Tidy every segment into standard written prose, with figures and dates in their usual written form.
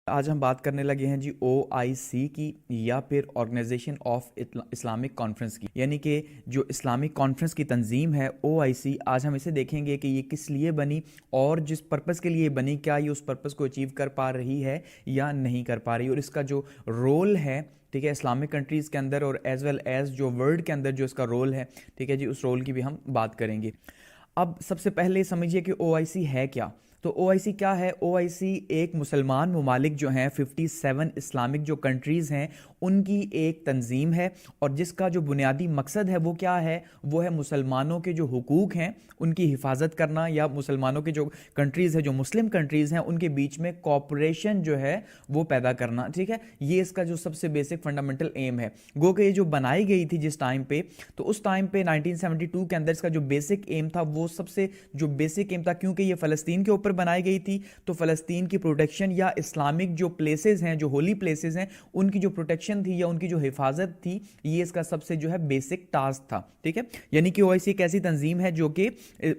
آج ہم بات کرنے لگے ہیں جی OIC کی یا پھر آرگنائزیشن آف اسلامک کانفرنس کی، یعنی کہ جو اسلامک کانفرنس کی تنظیم ہے OIC. آج ہم اسے دیکھیں گے کہ یہ کس لیے بنی اور جس پرپس کے لیے بنی کیا یہ اس پرپس کو اچیو کر پا رہی ہے یا نہیں کر پا رہی، اور اس کا جو رول ہے ٹھیک ہے اسلامک کنٹریز کے اندر اور ایز ویل ایز جو ورلڈ کے اندر جو اس کا رول ہے ٹھیک ہے جی اس رول کی بھی ہم بات کریں گے. اب سب سے پہلے سمجھیے کہ OIC ہے کیا. تو OIC کیا ہے؟ OIC ایک مسلمان ممالک جو ہیں 57 اسلامک جو کنٹریز ہیں ان کی ایک تنظیم ہے، اور جس کا جو بنیادی مقصد ہے وہ کیا ہے؟ وہ ہے مسلمانوں کے جو حقوق ہیں ان کی حفاظت کرنا، یا مسلمانوں کے جو کنٹریز ہیں جو مسلم کنٹریز ہیں ان کے بیچ میں کوپریشن جو ہے وہ پیدا کرنا. ٹھیک ہے، یہ اس کا جو سب سے بیسک فنڈامنٹل ایم ہے. گو کہ یہ جو بنائی گئی تھی جس ٹائم پہ، تو اس ٹائم پہ 1972 کے اندر اس کا جو بیسک ایم تھا وہ سب سے جو بیسک ایم تھا، کیونکہ یہ فلسطین کے اوپر بنائی گئی تھی تو فلسطین کی پروٹیکشن یا اسلامک جو پلیسز ہیں جو ہولی پلیسز ہیں ان کی جو پروٹیکشن تھی یا ان کی جو حفاظت تھی، یہ اس کا سب سے جو ہے بیسک ٹاسک تھا. ٹھیک ہے، یعنی کہ OIC ایک ایسی تنظیم ہے جو کہ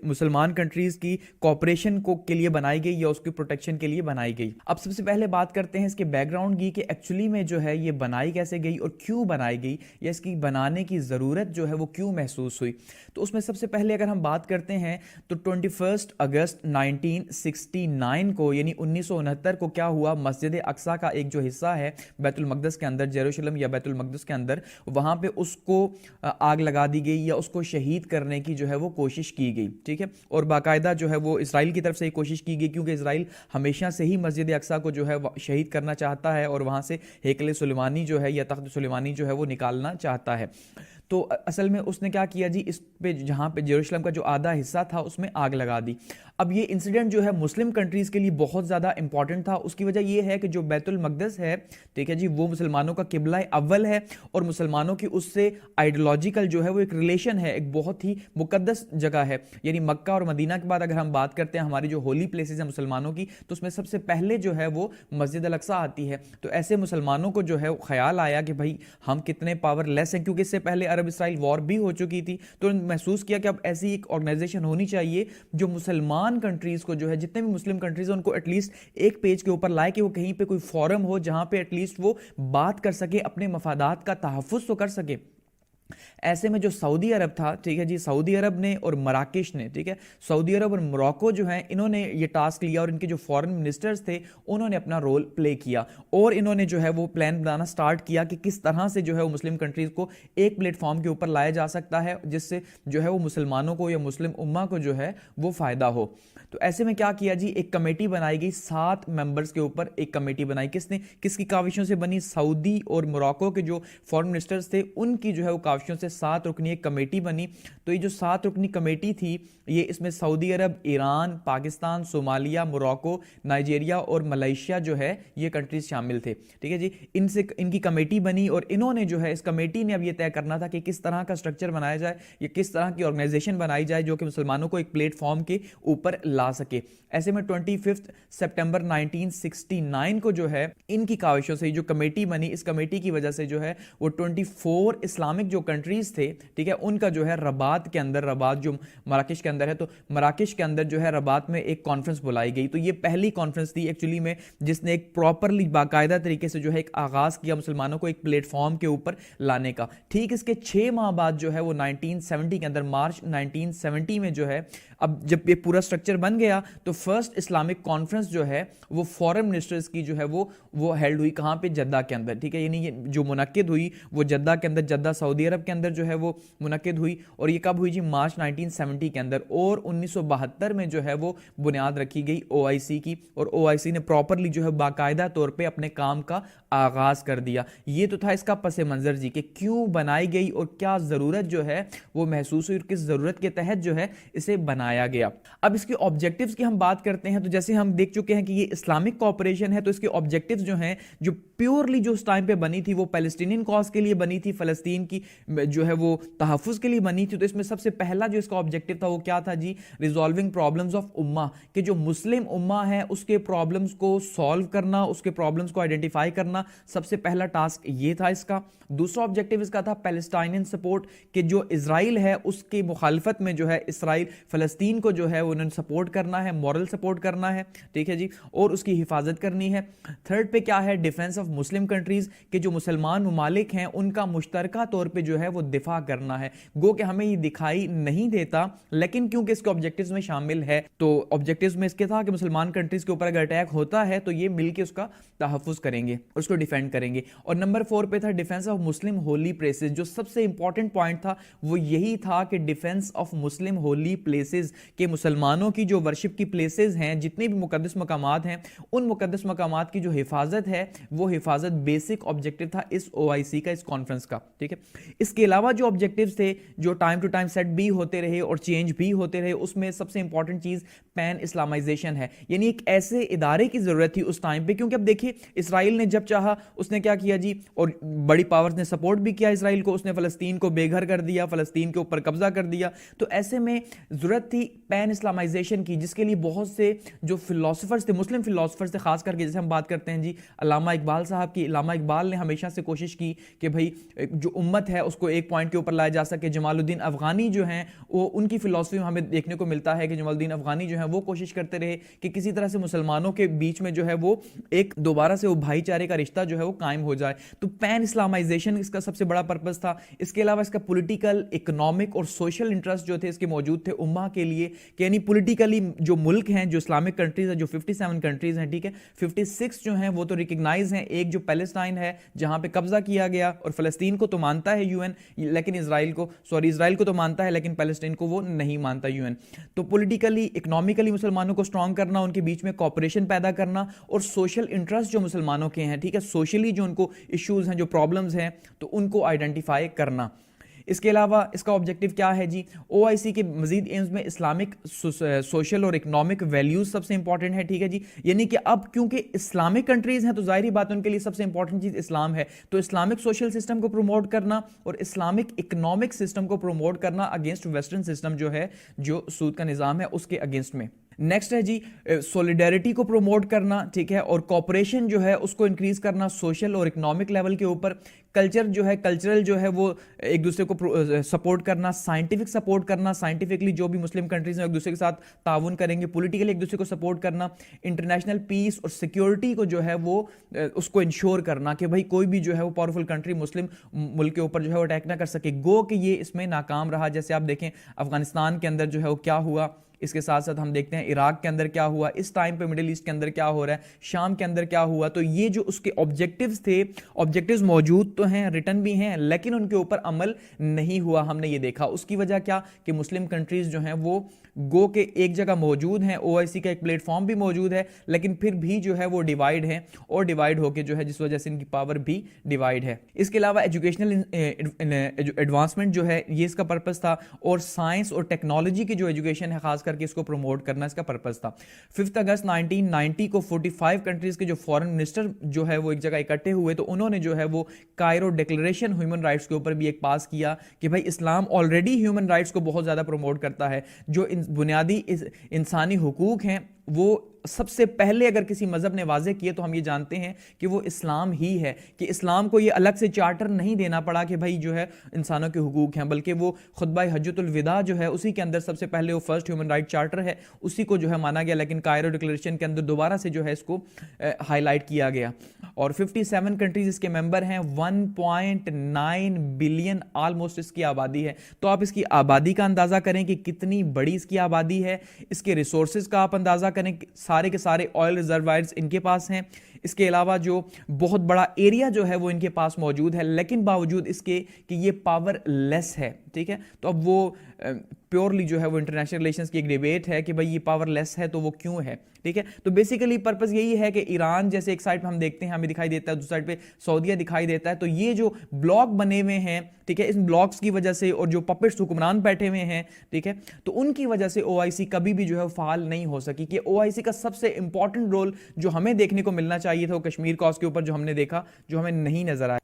مسلمان کنٹریز کی کوپریشن کو کے لیے بنائی گئی یا اس کی پروٹیکشن کے لیے بنائی گئی. اب سب سے پہلے بات کرتے ہیں اس کے بیک گراؤنڈ کی، کہ ایکچولی میں جو ہے یہ بنائی کیسے گئی اور کیوں بنائی گئی، یا اس کی بنانے کی ضرورت جو ہے وہ کیوں محسوس ہوئی. تو اس میں سب سے پہلے اگر ہم بات کرتے ہیں تو 21 اگست 1969 کو یعنی 1969 کو کیا ہوا، مسجد اقصیٰ کا ایک جو حصہ ہے بیت المقدس کے اندر، یروشلم یا بیت المقدس کے اندر، وہاں پہ اس کو آگ لگا دی گئی یا اس کو شہید کرنے کی جو ہے وہ کوشش کی گئی. ٹھیک ہے، اور باقاعدہ جو ہے وہ اسرائیل کی طرف سے یہ کوشش کی گئی، کیونکہ اسرائیل ہمیشہ سے ہی مسجد اقصیٰ کو جو ہے شہید کرنا چاہتا ہے اور وہاں سے ہیکل سلیمانی جو ہے یا تخت سلیمانی جو ہے وہ نکالنا چاہتا ہے. تو اصل میں اس نے کیا کیا جی، اس پہ جہاں پہ یروشلم کا جو آدھا حصہ تھا اس میں آگ لگا دی. اب یہ انسیڈنٹ جو ہے مسلم کنٹریز کے لیے بہت زیادہ امپورٹنٹ تھا. اس کی وجہ یہ ہے کہ جو بیت المقدس ہے ٹھیک ہے جی وہ مسلمانوں کا قبلہ اول ہے، اور مسلمانوں کی اس سے آئیڈیولوجیکل جو ہے وہ ایک ریلیشن ہے، ایک بہت ہی مقدس جگہ ہے. یعنی مکہ اور مدینہ کے بعد اگر ہم بات کرتے ہیں ہماری جو ہولی پلیسز ہیں مسلمانوں کی، تو اس میں سب سے پہلے جو ہے وہ مسجد الاقصیٰ آتی ہے. تو ایسے مسلمانوں کو جو ہے خیال آیا کہ بھائی ہم کتنے پاور لیس ہیں، کیونکہ اس سے پہلے عرب اسرائیل وار بھی ہو چکی تھی. تو محسوس کیا کہ اب ایسی ایک آرگنائزیشن ہونی چاہیے جو مسلمان کنٹریز کو جو ہے جتنے بھی مسلم کنٹریز ہیں ان کو ایٹ لیسٹ ایک پیج کے اوپر لائے، کہ وہ کہیں پہ کوئی فورم ہو جہاں پہ ایٹ لیسٹ وہ بات کر سکے، اپنے مفادات کا تحفظ تو کر سکے. ایسے میں جو سعودی عرب تھا ٹھیک ہے جی، سعودی عرب نے اور مراکش نے ٹھیک ہے، سعودی عرب اور موراکو جو ہیں انہوں نے یہ ٹاسک لیا، اور ان کے جو فورن منسٹرز تھے انہوں نے اپنا رول پلے کیا، اور انہوں نے جو ہے وہ پلان بنانا سٹارٹ کیا کہ کس طرح سے جو ہے وہ مسلم کنٹریز کو ایک پلیٹ فارم کے اوپر لایا جا سکتا ہے جس سے جو ہے وہ مسلمانوں کو یا مسلم امہ کو جو ہے وہ فائدہ ہو. تو ایسے میں کیا کیا جی، ایک کمیٹی بنائی گئی 7 ممبرز کے اوپر ایک کمیٹی بنائی. کس کی کاوشوں سے بنی؟ سعودی اور موراکو کے جو فورن منسٹرز تھے ان کی جو ہے وہ کاوشوں سے 7 رکنی ایک کمیٹی بنی. تو یہ جو 7 رکنی کمیٹی تھی یہ اس میں Saudi Arabia, Iran, Pakistan, Somalia, Morocco, Nigeria اور ملیشیا جو ہے یہ کنٹریز شامل تھے. ٹھیک ہے جی، ان کی کمیٹی بنی، اور انہوں نے جو ہے اس کمیٹی نے اب یہ طے کرنا تھا کہ کس طرح کا سٹرکچر بنایا جائے یا کس طرح کی آرگنائزیشن بنائی جائے جو کہ مسلمانوں کو ایک پلیٹ فارم کے اوپر لا سکے. ایسے میں 25 سپٹمبر 1969 کو جو ہے ان کی کاوشوں سے جو کمیٹی بنی، اس کمیٹی کی وجہ سے جو ہے وہ 24 اسلامک جو کنٹریز تھے ٹھیک ہے ان کا جو ہے رباط کے اندر، رباط جو مراکش کے اندر ہے، تو مراکش کے اندر جو ہے رباط میں ایک کانفرنس بلائی گئی. تو یہ پہلی کانفرنس تھی ایکچولی میں جس نے ایک پراپرلی باقاعدہ طریقے سے جو ہے ایک آغاز کیا مسلمانوں کو ایک پلیٹ فارم کے اوپر لانے کا. ٹھیک اس کے 6 ماہ بعد جو ہے وہ 1970 کے اندر، مارچ 1970 میں جو ہے اب جب یہ پورا سٹرکچر بن گیا تو فرسٹ اسلامک کانفرنس جو ہے وہ فورن منسٹرز کی جو ہے وہ ہیلڈ ہوئی. کہاں پہ؟ جدہ کے اندر. ٹھیک ہے، یعنی یہ جو منعقد ہوئی وہ جدہ کے اندر، جدہ سعودی عرب کے اندر جو ہے وہ منعقد ہوئی. اور یہ کب ہوئی جی؟ مارچ 1970 کے اندر. اور 1972 میں جو ہے وہ بنیاد رکھی گئی OIC کی، اور OIC نے پراپرلی جو ہے باقاعدہ طور پہ اپنے کام کا آغاز کر دیا. یہ تو تھا اس کا پس منظر جی، کہ کیوں بنائی گئی اور کیا ضرورت جو ہے وہ محسوس ہوئی اور کس ضرورت کے تحت جو ہے اسے بنایا گیا. اب اس کے آبجیکٹیوز کی ہم بات کرتے ہیں تو جیسے ہم دیکھ چکے ہیں کہ یہ اسلامک کوآپریشن ہے، تو اس کے آبجیکٹیوز جو ہیں جو پیورلی جو اس ٹائم پہ بنی تھی وہ پیلسٹینین کاز کے لیے بنی تھی، فلسطین کی جو ہے وہ تحفظ کے لیے بنی تھی. تو اس میں سب سے پہلا جو اس کا آبجیکٹیو تھا وہ کیا تھا جی؟ ریزالونگ پرابلمز آف امہ، کہ جو مسلم امہ ہے اس کے پرابلمز کو سالو کرنا، اس کے پرابلمز کو آئیڈینٹیفائی کرنا، سب سے پہلا ٹاسک یہ تھا اس کا. دوسرا آبجیکٹیو اس کا تھا پیلسٹائنین سپورٹ، کہ جو اسرائیل ہے اس کی مخالفت میں جو ہے اسرائیل فلسطین کو جو ہے انہوں نے سپورٹ کرنا ہے, مورل سپورٹ کرنا ہے, ٹھیک ہے جی, اور اس کی حفاظت کرنی ہے. تھرڈ پہ کیا ہے, ڈیفینس آف مسلم کنٹریز, کہ جو مسلمان ممالک ہیں ان کا مشترکہ طور پہ جو ہے وہ دفاع کرنا ہے. گو کہ ہمیں یہ دکھائی نہیں دیتا, لیکن کیونکہ اس کے آبجیکٹیوز میں شامل ہے, تو آبجیکٹیوز میں اس کے تھا کہ مسلمان کنٹریز کے اوپر اگر اٹیک ہوتا ہے تو یہ مل کے اس کا تحفظ کریں گے, اس کو ڈیفینڈ کریں گے. اور نمبر 4 پہ تھا defence of Muslim holy places. جو سب سے امپورٹنٹ پوائنٹ تھا وہ یہی تھا کہ defence of Muslim holy places, کہ مسلمانوں کی جو ورشپ کی پلیسز ہیں, جتنے بھی مقدس مقامات ہیں, ان مقدس مقامات کی جو حفاظت ہے وہ حفاظت بیسک آبجیکٹیو تھا اس OIC کا, اس کانفرنس کا, ٹھیک ہے. اس کے علاوہ جو آبجیکٹیوز تھے جو ٹائم ٹو ٹائم سیٹ بھی ہوتے رہے اور چینج بھی ہوتے رہے, اس میں سب سے امپورٹنٹ چیز پین اسلامائزیشن ہے. یعنی ایک ایسے ادارے کی ضرورت تھی اس ٹائم پہ, کیونکہ اب دیکھیے اسرائیل نے جب چاہا اس نے کیا کیا جی, اور بڑی پاورز نے سپورٹ بھی کیا اسرائیل کو, اس نے فلسطین کو بے گھر کر دیا, فلسطین کے اوپر قبضہ کر دیا. تو ایسے میں ضرورت تھی پین اسلامائزیشن کی, جس کے لیے بہت سے جو فلاسفرز تھے, مسلم فلاسفرز تھے خاص کر کے, جیسے ہم بات کرتے ہیں جی علامہ اقبال صاحب کی. علامہ اقبال نے ہمیشہ سے کوشش کی کہ بھائی جو امت ہے اس کو ایک پوائنٹ کے اوپر لایا جا سکے. جمال الدین افغانی جو ہیں وہ, ان کی فلاسفی میں ہمیں دیکھنے کو ملتا ہے کہ جمال الدین افغانی جو ہیں وہ کوشش کرتے رہے کہ کسی طرح سے مسلمانوں کے بیچ میں جو ہے وہ ایک دوبارہ سے وہ بھائی چارے کا رشتہ جو ہے وہ قائم ہو جائے. تو پین اسلامائزیشن اس کا سب سے بڑا پرپس تھا. اس کے علاوہ اس کا پولیٹیکل, اکنامک اور سوشل انٹرسٹ جو تھے اس کے موجود تھے امہ کے لیے, کہ یعنی پولیٹیکلی جو ملک ہیں, جو اسلامک کنٹریز ہیں, جو 57 کنٹریز ہیں, ٹھیک ہے, 56 جو ہیں وہ تو ریکگنائز ہیں. ایک جو پیلسٹائن ہے جہاں پہ قبضہ کیا گیا, اور فلسطین کو تو مانتا ہے UN, لیکن اسرائیل کو تو مانتا ہے لیکن پیلسٹائن کو وہ نہیں مانتا UN. تو پولیٹیکلی, اکنامکلی مسلمانوں کو سٹرونگ کرنا, ان کے بیچ میں کوپریشن پیدا کرنا, اور سوشل انٹرسٹ جو مسلمانوں کے ہیں, ٹھیک ہے, سوشلی جو ان کو ایشوز ہیں, جو پرابلمز ہیں, تو ان کو آئیڈینٹیفائی کرنا. اس کے علاوہ اس کا آبجیکٹیو کیا ہے جی, OIC کے مزید ایمز میں اسلامک سوشل اور اکنامک ویلیوز سب سے امپورٹنٹ ہے, ٹھیک ہے جی. یعنی کہ اب کیونکہ اسلامک کنٹریز ہیں تو ظاہری بات ان کے لیے سب سے امپورٹنٹ چیز اسلام ہے, تو اسلامک سوشل سسٹم کو پروموٹ کرنا اور اسلامک اکنامک سسٹم کو پروموٹ کرنا اگینسٹ ویسٹرن سسٹم جو ہے, جو سود کا نظام ہے اس کے اگینسٹ میں. نیکسٹ ہے جی سولیڈیرٹی کو پروموٹ کرنا, ٹھیک ہے, اور کوپریشن جو ہے اس کو انکریز کرنا سوشل اور اکنامک لیول کے اوپر. کلچر جو ہے, کلچرل جو ہے وہ ایک دوسرے کو سپورٹ کرنا, سائنٹیفک سپورٹ کرنا, سائنٹیفکلی جو بھی مسلم کنٹریز ہیں ایک دوسرے کے ساتھ تعاون کریں گے, پولیٹیکلی ایک دوسرے کو سپورٹ کرنا, انٹرنیشنل پیس اور سیکیورٹی کو جو ہے وہ اس کو انشور کرنا کہ بھائی کوئی بھی جو ہے وہ پاورفل کنٹری مسلم ملک کے اوپر جو ہے وہ اٹیک نہ کر سکے. گو کہ یہ اس میں ناکام رہا. جیسے آپ دیکھیں افغانستان کے اندر جو ہے وہ کیا ہوا, اس کے ساتھ ساتھ ہم دیکھتے ہیں عراق کے اندر کیا ہوا, اس ٹائم پہ مڈل ایسٹ کے اندر کیا ہو رہا ہے, شام کے اندر کیا ہوا. تو یہ جو اس کے آبجیکٹیوز تھے, آبجیکٹیوز موجود تو ہیں, ریٹن بھی ہیں, لیکن ان کے اوپر عمل نہیں ہوا, ہم نے یہ دیکھا. اس کی وجہ کیا کہ مسلم کنٹریز جو ہیں وہ گو کہ ایک جگہ موجود ہیں, OIC کا ایک پلیٹ فارم بھی موجود ہے, لیکن پھر بھی جو ہے وہ ڈیوائیڈ ہیں, اور ڈیوائیڈ ہو کے جو ہے جس وجہ سے ان کی پاور بھی ڈیوائیڈ ہے. اس کے علاوہ ایجوکیشنل ایڈوانسمنٹ جو ہے یہ اس کا پرپس تھا, اور سائنس اور ٹیکنالوجی کی جو ایجوکیشن ہے خاص کر کے اس کو پروموٹ کرنا اس کا پرپس تھا. 5 اگست 1990 کو 45 کنٹریز کے جو فورن منسٹر جو ہے وہ ایک جگہ اکٹھے ہوئے, تو انہوں نے جو ہے وہ کائرو ڈیکلریشن ہیومن رائٹس کے اوپر بھی ایک پاس کیا کہ بھائی اسلام آلریڈی ہیومن رائٹس کو بہت زیادہ پروموٹ کرتا ہے. جو بنیادی انسانی حقوق ہیں وہ سب سے پہلے اگر کسی مذہب نے واضح کیے تو ہم یہ جانتے ہیں کہ وہ اسلام ہی ہے, کہ اسلام کو یہ الگ سے چارٹر نہیں دینا پڑا کہ بھائی جو ہے انسانوں کے حقوق ہیں, بلکہ وہ خطبہ حجۃ الوداع جو ہے اسی کے اندر سب سے پہلے وہ فرسٹ ہیومن رائٹ چارٹر ہے, اسی کو جو ہے مانا گیا. لیکن کائرو ڈکلیریشن کے اندر دوبارہ سے جو ہے اس کو ہائی لائٹ کیا گیا. اور 57 کنٹریز اس کے ممبر ہیں, 1.9 بلین آلموسٹ اس کی آبادی ہے. تو آپ اس کی آبادی کا اندازہ کریں کہ کتنی بڑی اس کی آبادی ہے, اس کے ریسورسز کا آپ اندازہ کریں, سارے کے سارے آئل ریزروائرز ان کے پاس ہیں. اس کے علاوہ جو بہت بڑا ایریا جو ہے وہ ان کے پاس موجود ہے, لیکن باوجود اس کے کہ یہ پاور لیس ہے, ٹھیک ہے. تو اب وہ پیورلی جو ہے وہ انٹرنیشنل ریلیشنز کی ایک ڈیبیٹ ہے کہ بھئی یہ پاور لیس ہے تو وہ کیوں ہے, ٹھیک ہے. تو بیسیکلی پرپس یہی ہے کہ ایران جیسے ایک سائڈ پہ ہم دیکھتے ہیں ہمیں دکھائی دیتا ہے, دوسری سائڈ پہ سعودیہ دکھائی دیتا ہے, تو یہ جو بلاک بنے ہوئے ہیں, ٹھیک ہے, ان بلاکس کی وجہ سے, اور جو پپٹس حکمران بیٹھے ہوئے ہیں, ٹھیک ہے, تو ان کی وجہ سے OIC کبھی بھی جو ہے فعال نہیں ہو سکی. کہ OIC کا سب سے امپورٹنٹ رول جو ہمیں دیکھنے کو ملنا چاہیے تھا وہ کشمیر کاز کے اوپر جو ہم نے دیکھا, جو ہمیں نہیں نظر آیا.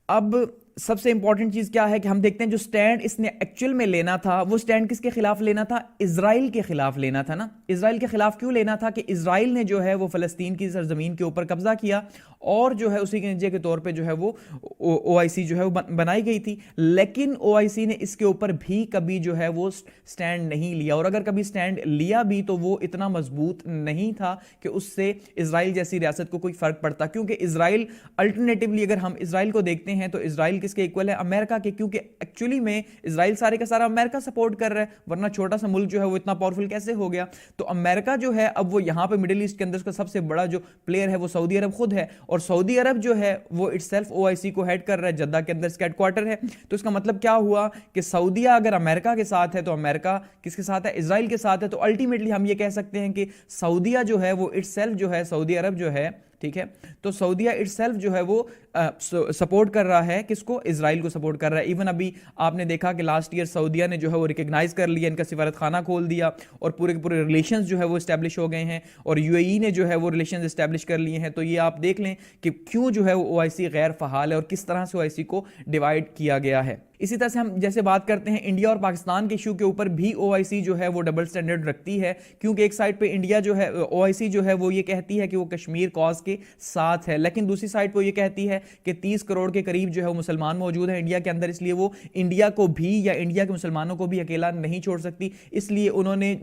اب سب سے امپورٹنٹ چیز کیا ہے کہ ہم دیکھتے ہیں جو سٹینڈ اس نے ایکچوئل میں لینا تھا وہ سٹینڈ کس کے خلاف لینا تھا؟ اسرائیل کے خلاف لینا تھا نا. اسرائیل کے خلاف کیوں لینا تھا؟ کہ اسرائیل نے جو ہے وہ فلسطین کی سرزمین کے اوپر قبضہ کیا اور جو ہے اسی کے نتیجے کے طور پہ جو ہے وہ او آئی سی جو ہے وہ بنائی گئی تھی. لیکن او آئی سی نے اس کے اوپر بھی کبھی جو ہے وہ سٹینڈ نہیں لیا, اور اگر کبھی سٹینڈ لیا بھی تو وہ اتنا مضبوط نہیں تھا کہ اس سے اسرائیل جیسی ریاست کو کوئی فرق پڑتا, کیونکہ اسرائیل الٹرنیٹیولی اگر ہم اسرائیل کو دیکھتے ہیں تو اسرائیل کس کے ایکول ہے؟ امریکہ کے, کیونکہ ایکچولی میں اسرائیل سارے کا سارا امریکہ سپورٹ کر رہا ہے, ورنہ چھوٹا سا ملک جو ہے وہ اتنا پاورفل کیسے ہو گیا؟ تو امریکہ جو ہے اب وہ یہاں پہ مڈل ایسٹ کے اندر اس کا سب سے بڑا جو پلیئر ہے وہ سعودی عرب خود ہے, اور سعودی عرب جو ہے وہ اٹ سیلف او آئی سی کو ہیڈ کر رہا ہے, جدہ کے اندر اس کا ہیڈ کوارٹر ہے. تو اس کا مطلب کیا ہوا کہ سعودیہ اگر امریکہ کے ساتھ ہے تو امریکہ کس کے ساتھ ہے؟ اسرائیل کے ساتھ ہے. تو الٹیمیٹلی ہم یہ کہہ سکتے ہیں کہ سعودیہ جو ہے وہ اٹ سیلف جو ہے, سعودی عرب جو ہے, ٹھیک ہے, تو سعودیہ اٹ سیلف جو ہے وہ سپورٹ کر رہا ہے کس کو؟ اسرائیل کو سپورٹ کر رہا ہے. ایون ابھی آپ نے دیکھا کہ لاسٹ ایئر سعودیہ نے جو ہے وہ ریکگنائز کر لیا, ان کا سفارت خانہ کھول دیا اور پورے کے پورے ریلیشنز جو ہے وہ اسٹیبلش ہو گئے ہیں, اور یو اے ای نے جو ہے وہ ریلیشنز اسٹیبلش کر لیے ہیں. تو یہ آپ دیکھ لیں کہ کیوں جو ہے وہ او آئی سی غیر فعال ہے اور کس طرح سے او آئی سی کو ڈیوائڈ کیا گیا ہے. اسی طرح سے ہم جیسے بات کرتے ہیں انڈیا اور پاکستان کے ایشو کے اوپر بھی او آئی سی جو ہے وہ ڈبل سٹینڈرڈ رکھتی ہے, کیونکہ ایک سائڈ پہ انڈیا جو ہے او آئی سی جو ہے وہ یہ کہتی ہے کہ وہ کشمیر کاز کے ساتھ ہے, لیکن دوسری سائڈ پہ یہ کہتی ہے کہ 30 کروڑ کے قریب جو ہے وہ مسلمان موجود ہیں انڈیا کے اندر, اس لیے وہ انڈیا کو بھی یا انڈیا کے مسلمانوں کو بھی اکیلا نہیں چھوڑ سکتی. اس لیے انہوں نے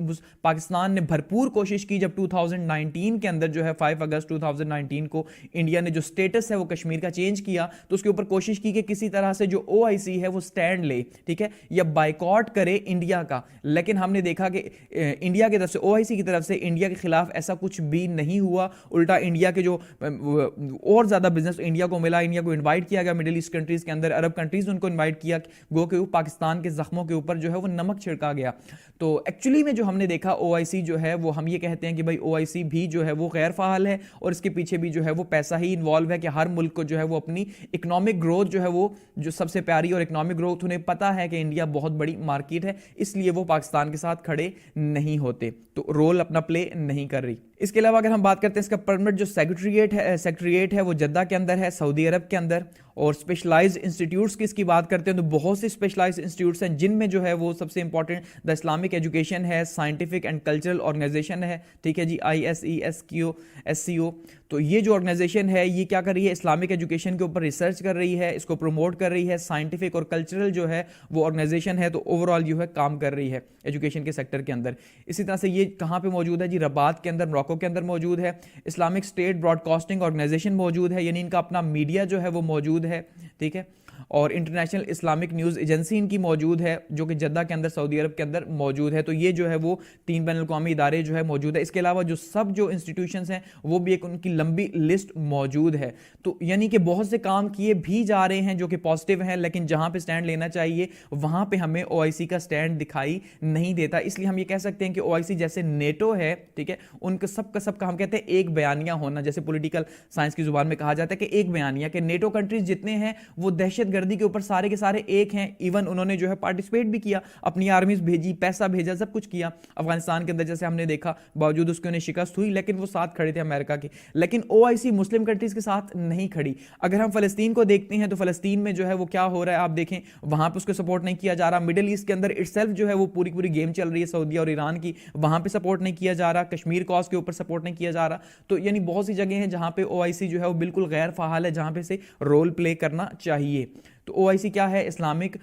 پاکستان نے بھرپور کوشش کی جب 2019 کے اندر جو ہے 5 اگست 2019 کو انڈیا نے جو سٹیٹس ہے وہ کشمیر کا چینج کیا, تو اس کے اوپر کوشش کی کہ کسی طرح سے جو او آئی سی ہے وہ سٹینڈ لے, ٹھیک ہے, یا بائیکاٹ کرے انڈیا کا. لیکن ہم نے دیکھا کہ انڈیا کی طرف سے, او آئی سی کی طرف سے انڈیا کے خلاف ایسا کچھ بھی نہیں ہوا. الٹا انڈیا کے جو اور زیادہ بزنس انڈیا کو ملا, انڈیا کو انوائٹ کیا گیا مڈل ایسٹ کنٹریز کے اندر, عرب کنٹریز ان کو انوائٹ کیا, گو کہ پاکستان کے زخموں کے اوپر جو ہے وہ نمک چھڑکا گیا. تو ایکچولی میں جو ہم نے دیکھا او آئی سی جو ہے وہ ہم یہ کہتے ہیں کہ بھائی او آئی سی بھی جو ہے وہ غیر فعال ہے, اور اس کے پیچھے بھی جو ہے وہ پیسہ ہی انوالو ہے کہ ہر ملک کو جو ہے وہ اپنی اکنامک گروتھ جو ہے وہ جو سب سے پیاری اور اکنامک گروتھ انہیں پتا ہے کہ انڈیا بہت بڑی مارکیٹ ہے, اس لیے وہ پاکستان کے ساتھ کھڑے نہیں ہوتے, تو رول اپنا پلے نہیں کر رہی. اس کے علاوہ اگر ہم بات کرتے ہیں اس کا پرمنٹ جو سیکریٹریٹ ہے وہ جدہ کے اندر ہے, سعودی عرب کے اندر. اور اسپیشلائزڈ انسٹیٹیوٹس کی اس کی بات کرتے ہیں تو بہت سے اسپیشلائزڈ انسٹیٹیوٹس ہیں, جن میں جو ہے وہ سب سے امپورٹنٹ دا اسلامک ایجوکیشن ہے, سائنٹیفک اینڈ کلچرل آرگنائزیشن ہے, ٹھیک ہے جی, ISESCO. تو یہ جو آرگنائزیشن ہے یہ کیا کر رہی ہے؟ اسلامک ایجوکیشن کے اوپر ریسرچ کر رہی ہے, اس کو پروموٹ کر رہی ہے. سائنٹیفک اور کلچرل جو ہے وہ آرگنائزیشن ہے, تو اوور آل جو ہے کام کر رہی ہے ایجوکیشن کے سیکٹر کے اندر. اسی طرح سے یہ کہاں پہ موجود ہے جی؟ رباط کے اندر, موروکو کے اندر موجود ہے. Islamic state broadcasting organisation موجود ہے, یعنی ان کا اپنا میڈیا جو ہے وہ موجود ہے, ٹھیک ہے. اور انٹرنیشنل اسلامک نیوز ایجنسی ان کی موجود ہے جو کہ جدہ کے اندر سعودی عرب کے اندر موجود ہے. تو یہ جو ہے وہ 3 بین الاقوامی ادارے جو ہے موجود ہے. اس کے علاوہ جو سب جو انسٹیٹیوشنز ہیں وہ بھی ایک ان کی لمبی لسٹ موجود ہے. تو یعنی کہ بہت سے کام کیے بھی جا رہے ہیں جو کہ پازیٹیو ہیں, لیکن جہاں پہ سٹینڈ لینا چاہیے وہاں پہ ہمیں او آئی سی کا سٹینڈ دکھائی نہیں دیتا. اس لیے ہم یہ کہہ سکتے ہیں کہ او آئی سی جیسے نیٹو ہے, ٹھیک ہے, ان کا سب کا ہم کہتے ہیں ایک بیانیہ ہونا, جیسے پولیٹیکل سائنس کی زبان میں کہا جاتا ہے کہ ایک بیانیہ, کہ نیٹو کنٹریز جتنے ہیں وہ دہشت گردی کے اوپر سارے کے سارے ایک ہیں. ایون انہوں نے جو ہے پارٹیسپیٹ بھی کیا, اپنی آرمیز بھیجی, پیسہ بھیجا, سب کچھ کیا. افغانستان کے اندر جیسے ہم نے دیکھا باوجود اس کے انہیں شکست ہوئی, لیکن وہ ساتھ کھڑے تھے امریکہ کے. لیکن او آئی سی مسلم کنٹریز کے ساتھ نہیں کھڑی. اگر ہم فلسطین کو دیکھتے ہیں تو فلسطین میں جو ہے وہ کیا ہو رہا ہے آپ دیکھیں, وہاں پہ اس کو سپورٹ نہیں کیا جا رہا. مڈل ایسٹ کے اندر اٹ سیلف جو ہے وہ پوری گیم چل رہی ہے سعودیہ اور ایران کی, وہاں پہ سپورٹ نہیں کیا جا رہا. کشمیر کاز کے اوپر سپورٹ نہیں کیا جا رہا. تو یعنی بہت سی جگہیں ہیں جہاں پہ او آئی سی جو ہے وہ بالکل غیر فعال ہے, جہاں پہ سے رول پلے کرنا چاہیے. تو او آئی سی کیا ہے؟ اسلامک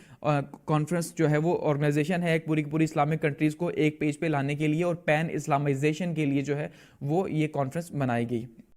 کانفرنس جو ہے وہ آرگنائزیشن ہے, ایک پوری اسلامک کنٹریز کو ایک پیج پہ لانے کے لیے اور پین اسلامائزیشن کے لیے جو ہے وہ یہ کانفرنس بنائی گئی.